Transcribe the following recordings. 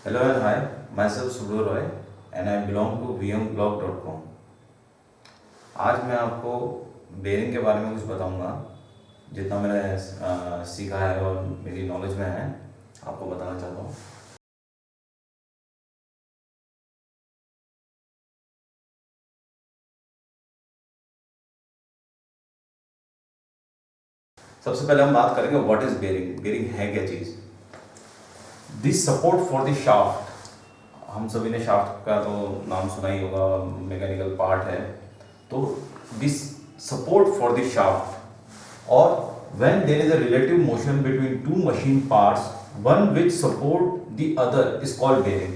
Hello and hi, myself Subro Roy and I belong to vmblog.com। आज मैं आपको bearing के बारे में कुछ बताऊंगा, जितना मैंने सीखा है और मेरी नॉलेज में है आपको बताना चाहता हूँ। सबसे पहले हम बात करेंगे व्हाट इज बेरिंग। बेरिंग है क्या चीज़। This support for the shaft. हम सभी ने शाफ्ट का तो नाम सुना ही होगा, मैकेनिकल पार्ट है। तो this support for the shaft और when there is a relative motion between two machine parts, one which support the other is called bearing.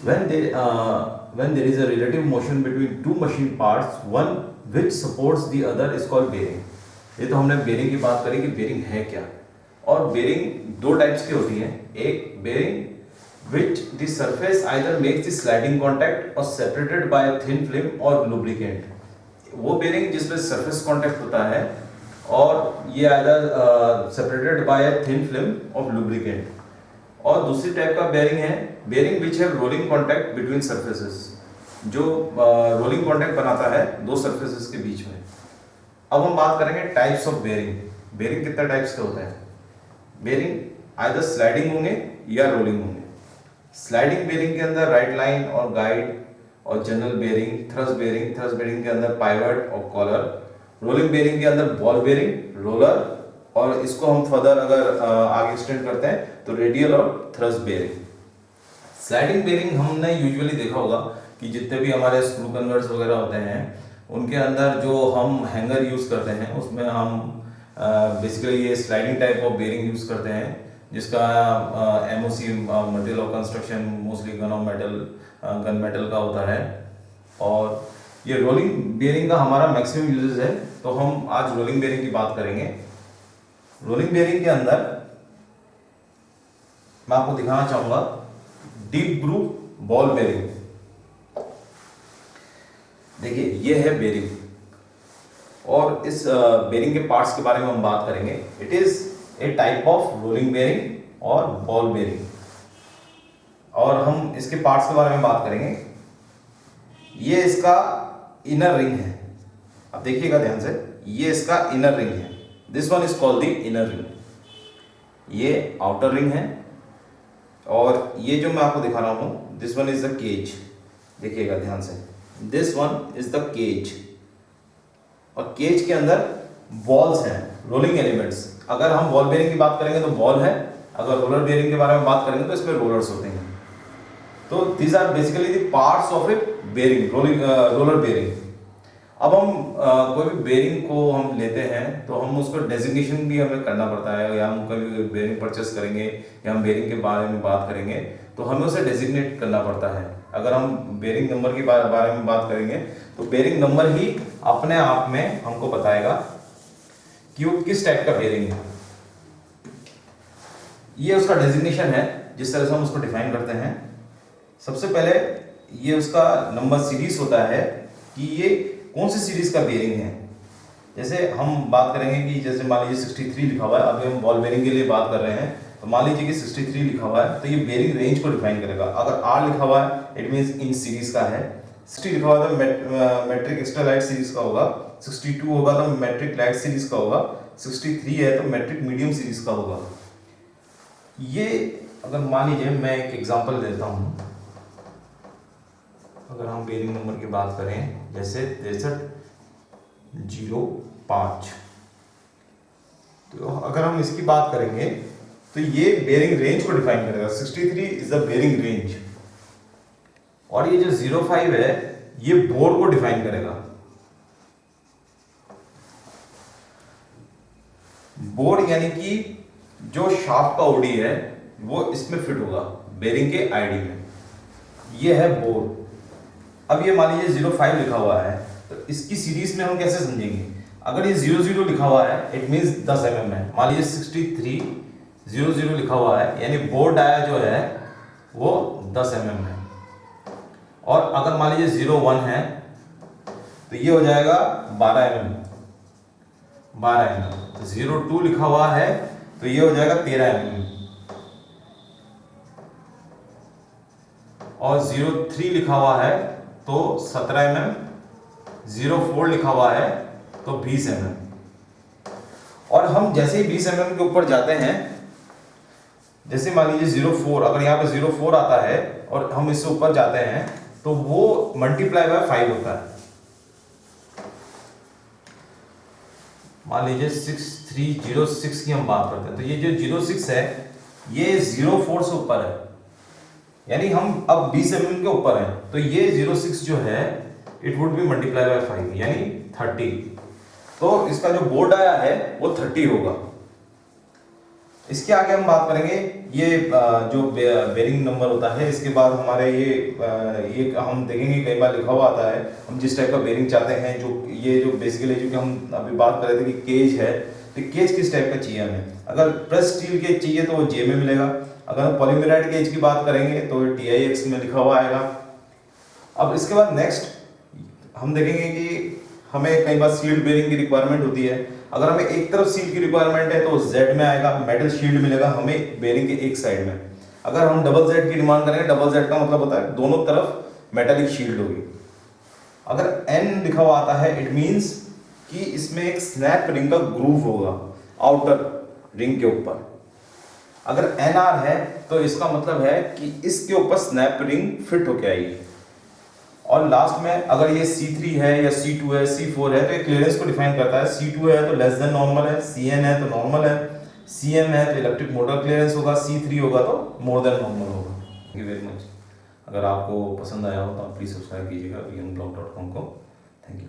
When there is a relative motion between two machine parts, one which supports the other is called bearing. ये तो हमने bearing की बात करी कि bearing है क्या। और बेरिंग दो टाइप्स की होती है। एक bearing which the surface either makes the sliding contact or separated by a thin film or lubricant. वो बेरिंग जिसमें सरफेस कांटेक्ट होता है और ये either separated by a thin film of lubricant. और दूसरी टाइप का बेरिंग है bearing which have rolling contact between surfaces, जो रोलिंग कांटेक्ट बनाता है दो सरफेसेस के बीच में। अब हम बात करेंगे टाइप्स ऑफ बेरिंग। बेरिंग कितने टाइप्स के होते हैं। बेरिंग आइदर स्लाइडिंग होंगे या रोलिंग होंगे। स्लाइडिंग बेरिंग के अंदर राइट लाइन और गाइड और जनरल बेरिंग, थ्रस्ट बेरिंग के अंदर पाइवट और कॉलर, रोलिंग बेरिंग के अंदर बॉल बेरिंग, रोलर, और इसको हम फर्दर अगर आगे एक्सटेंड करते हैं तो रेडियल और थ्रस्ट बेरिंग। स्लाइडिंग बेरिंग हमने यूजुअली देखा होगा कि जितने भी हमारे स्क्रू कन्वर्ट्स वगैरह होते हैं उनके अंदर जो हम हैंगर यूज़ करते हैं उसमें हम बेसिकली ये sliding type of bearing use करते हैं, जिसका MOC material of construction mostly gun metal का होता है। और ये रोलिंग बेरिंग का हमारा मैक्सिमम यूजेस है, तो हम आज रोलिंग बेरिंग की बात करेंगे। रोलिंग बेरिंग के अंदर मैं आपको दिखाना चाहूंगा डीप ग्रूव बॉल बेरिंग। देखिए ये है बेरिंग और इस बेरिंग के पार्ट्स के बारे में हम बात करेंगे। It is a type of rolling bearing और बॉल बेरिंग, और हम इसके पार्ट्स के बारे में बात करेंगे। ये इसका इनर रिंग है। अब देखिएगा ध्यान से, ये इसका इनर रिंग है। This one is called the inner ring. ये आउटर रिंग है और ये जो मैं आपको दिखा रहा हूं this one is the cage. देखिएगा ध्यान से, this one is the cage और केज के अंदर बॉल्स हैं, रोलिंग एलिमेंट्स। अगर हम बॉल बेरिंग की बात करेंगे तो बॉल है, अगर रोलर बेरिंग के बारे में बात करेंगे तो इसमें रोलर्स होते हैं। तो these are basically the parts of a bearing, roller bearing. अब हम कोई भी बेरिंग को हम लेते हैं तो हम उसको डेजिग्नेशन भी हमें करना पड़ता है, या हम कोई बेरिंग परचेस करेंगे या हम बेरिंग के बारे में बात करेंगे तो हमें उसे डेजिग्नेट करना पड़ता है। अगर हम बेरिंग नंबर के बारे में बात करेंगे तो बेरिंग नंबर ही अपने आप में हमको बताएगा कि वो किस टाइप का बेरिंग है। ये उसका डेजिग्नेशन है जिस तरह से हम उसको डिफाइन करते हैं। सबसे पहले ये उसका नंबर सीरीज होता है कि ये कौन सी सीरीज का बेरिंग है। जैसे हम बात करेंगे कि जैसे मान लीजिए 63 लिखा हुआ है, अभी हम बॉल बेरिंग के लिए बात कर रहे हैं तो मान लीजिए कि 63 लिखा हुआ है तो ये बेरिंग रेंज को डिफाइन करेगा। अगर R लिखा हुआ है इट मींस इन सीरीज का है, 60 लिखा हुआ तो मैट्रिक एक्स्ट्रा लाइट सीरीज का होगा, 62 होगा तो मैट्रिक लाइट सीरीज का होगा, 63 है तो मैट्रिक मीडियम सीरीज का होगा। ये अगर मान लीजिए मैं एक एग्जांपल देता हूं, अगर हम बेरिंग नंबर की बात करें जैसे 6305, तो अगर हम इसकी बात करेंगे तो ये बेरिंग रेंज को डिफाइन करेगा। 63 इज द बेरिंग रेंज और ये जो 05 है ये बोर को डिफाइन करेगा। बोर यानी कि जो शाफ्ट का ओडी है वो इसमें फिट होगा बेरिंग के आईडी में, ये है बोर। अब ये मान लीजिए 05 लिखा हुआ है तो इसकी सीरीज में हम कैसे समझेंगे। अगर ये 00 लिखा हुआ है इट मींस 10 mm है। मान लीजिए 6300 लिखा हुआ है यानी बोर डाया जो है वो 10 mm है। और अगर मान लीजिए 01 है तो ये हो जाएगा 12 mm। 02 लिखा हुआ है तो ये हो जाएगा 13 mm। और 03 लिखा हुआ है तो 17 mm, 04 लिखा हुआ है तो 20 mm। और हम जैसे ही 20 mm के ऊपर जाते हैं, जैसे मान लीजिए 04, अगर यहाँ पे 04 आता है और हम इससे ऊपर जाते हैं तो वो मल्टीप्लाई बाय 5 होता है। मान लीजिए 6306 की हम बात करते हैं तो ये जो 06 है ये 04 से ऊपर है, यानी हम अब 20 mm के ऊपर हैं तो ये 06 जो है it would be multiply by 5 यानी 30। तो इसका जो बोर्ड आया है वो 30 होगा। इसके आगे हम बात करेंगे ये जो बेरिंग नंबर होता है, इसके बाद हमारे ये हम देखेंगे कई बार लिखा हुआ आता है हम जिस टाइप का बेरिंग चाहते हैं, जो ये जो बेसिकली जो कि हम अभी बात कर रहे थे कि केज है, तो केज किस टाइप का चाहिए हमें। अगर प्रेस स्टील केज चाहिए तो वो जे में मिलेगा, अगर हम पॉलीमेराइड केज की बात करेंगे तो TIX में लिखा हुआ आएगा। अब इसके बाद नेक्स्ट हम देखेंगे कि हमें कई बार सील्ड बेरिंग की रिक्वायरमेंट होती है। अगर हमें एक तरफ सील की रिक्वायरमेंट है तो Z में आएगा, मेटल शील्ड मिलेगा हमें बेरिंग के एक साइड में। अगर हम डबल Z की डिमांड करेंगे, डबल Z का मतलब होता है दोनों तरफ मेटालिक शील्ड होगी। अगर N लिखा हुआ आता है इट मींस कि इसमें एक स्नैप रिंग का ग्रूव होगा आउटर रिंग के ऊपर। अगर NR है तो इसका मतलब है कि इसके ऊपर स्नैप रिंग फिट होके आएगी। और लास्ट में अगर ये C3 है या C2 है, C4 है तो ये क्लियरेंस को डिफाइन करता है। C2 है तो लेस देन नॉर्मल है, CN है तो नॉर्मल है, CM है तो इलेक्ट्रिक मोटर क्लियरेंस होगा, C3 होगा तो मोर देन नॉर्मल होगा। Thank you very much. अगर आपको पसंद आया हो तो आप प्लीज़ सब्सक्राइब कीजिएगा youngblock.com को। Thank you.